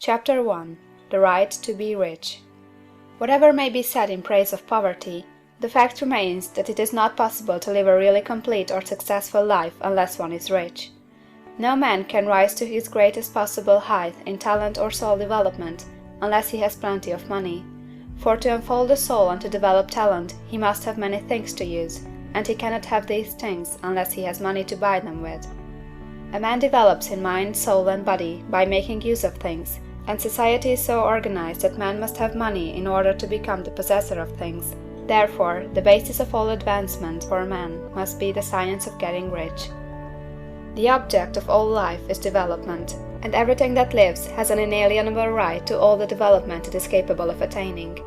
Chapter 1. The Right to be Rich. Whatever may be said in praise of poverty, the fact remains that it is not possible to live a really complete or successful life unless one is rich. No man can rise to his greatest possible height in talent or soul development unless he has plenty of money. For to unfold the soul and to develop talent, he must have many things to use, and he cannot have these things unless he has money to buy them with. A man develops in mind, soul, and body by making use of things, and society is so organized that man must have money in order to become the possessor of things. Therefore, the basis of all advancement for man must be the science of getting rich. The object of all life is development, and everything that lives has an inalienable right to all the development it is capable of attaining.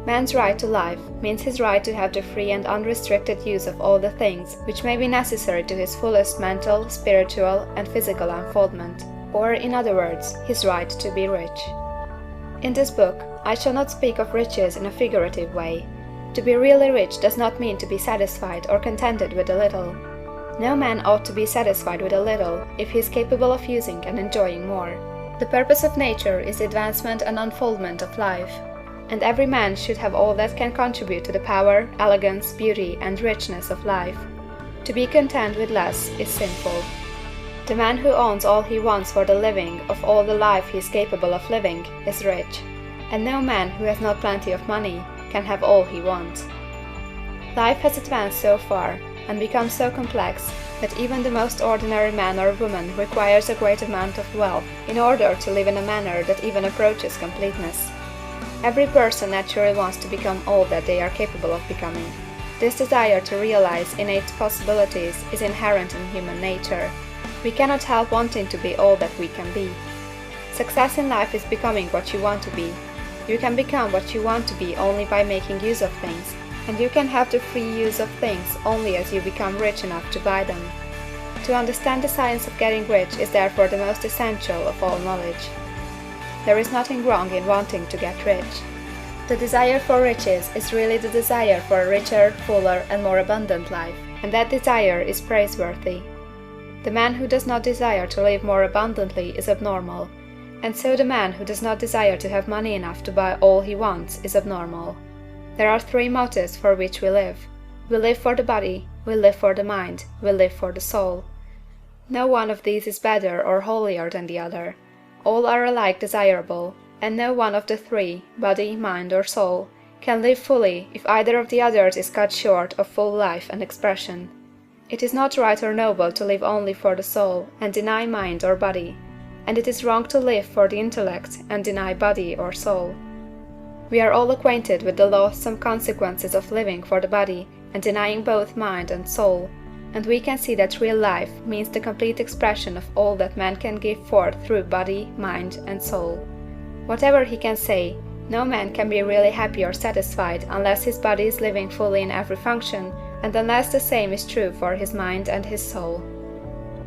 Man's right to life means his right to have the free and unrestricted use of all the things which may be necessary to his fullest mental, spiritual, and physical unfoldment, or, in other words, his right to be rich. In this book, I shall not speak of riches in a figurative way. To be really rich does not mean to be satisfied or contented with a little. No man ought to be satisfied with a little if he is capable of using and enjoying more. The purpose of nature is the advancement and unfoldment of life, and every man should have all that can contribute to the power, elegance, beauty, and richness of life. To be content with less is sinful. The man who owns all he wants for the living of all the life he is capable of living is rich, and no man who has not plenty of money can have all he wants. Life has advanced so far, and become so complex, that even the most ordinary man or woman requires a great amount of wealth in order to live in a manner that even approaches completeness. Every person naturally wants to become all that they are capable of becoming. This desire to realize innate possibilities is inherent in human nature. We cannot help wanting to be all that we can be. Success in life is becoming what you want to be. You can become what you want to be only by making use of things, and you can have the free use of things only as you become rich enough to buy them. To understand the science of getting rich is therefore the most essential of all knowledge. There is nothing wrong in wanting to get rich. The desire for riches is really the desire for a richer, fuller, and more abundant life, and that desire is praiseworthy. The man who does not desire to live more abundantly is abnormal, and so the man who does not desire to have money enough to buy all he wants is abnormal. There are three motives for which we live. We live for the body, we live for the mind, we live for the soul. No one of these is better or holier than the other. All are alike desirable, and no one of the three, body, mind, or soul, can live fully if either of the others is cut short of full life and expression. It is not right or noble to live only for the soul and deny mind or body, and it is wrong to live for the intellect and deny body or soul. We are all acquainted with the loathsome consequences of living for the body and denying both mind and soul, and we can see that real life means the complete expression of all that man can give forth through body, mind, and soul. Whatever he can say, no man can be really happy or satisfied unless his body is living fully in every function, and unless the same is true for his mind and his soul.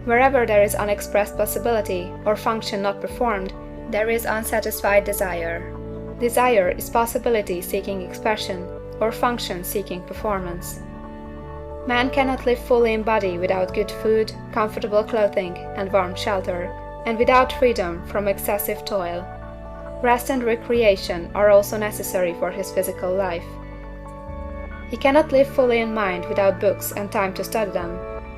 Wherever there is unexpressed possibility, or function not performed, there is unsatisfied desire. Desire is possibility seeking expression, or function seeking performance. Man cannot live fully in body without good food, comfortable clothing, and warm shelter, and without freedom from excessive toil. Rest and recreation are also necessary for his physical life. He cannot live fully in mind without books and time to study them,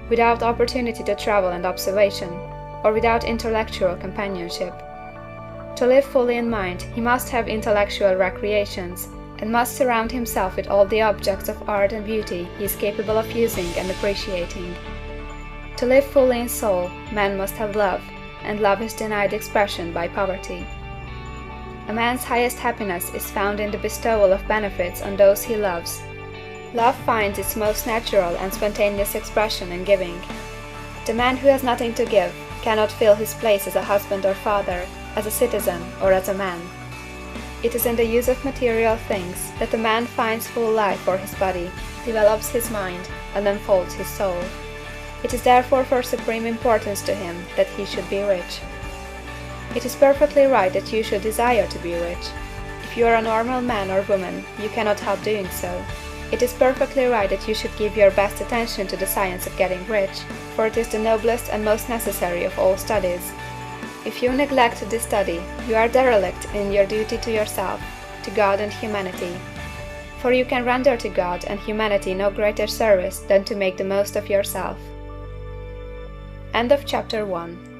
without opportunity to travel and observation, or without intellectual companionship. To live fully in mind, he must have intellectual recreations, and must surround himself with all the objects of art and beauty he is capable of using and appreciating. To live fully in soul, man must have love, and love is denied expression by poverty. A man's highest happiness is found in the bestowal of benefits on those he loves. Love finds its most natural and spontaneous expression in giving. The man who has nothing to give cannot fill his place as a husband or father, as a citizen, or as a man. It is in the use of material things that the man finds full life for his body, develops his mind, and unfolds his soul. It is therefore for supreme importance to him that he should be rich. It is perfectly right that you should desire to be rich. If you are a normal man or woman, you cannot help doing so. It is perfectly right that you should give your best attention to the science of getting rich, for it is the noblest and most necessary of all studies. If you neglect this study, you are derelict in your duty to yourself, to God and humanity. For you can render to God and humanity no greater service than to make the most of yourself. End of Chapter 1.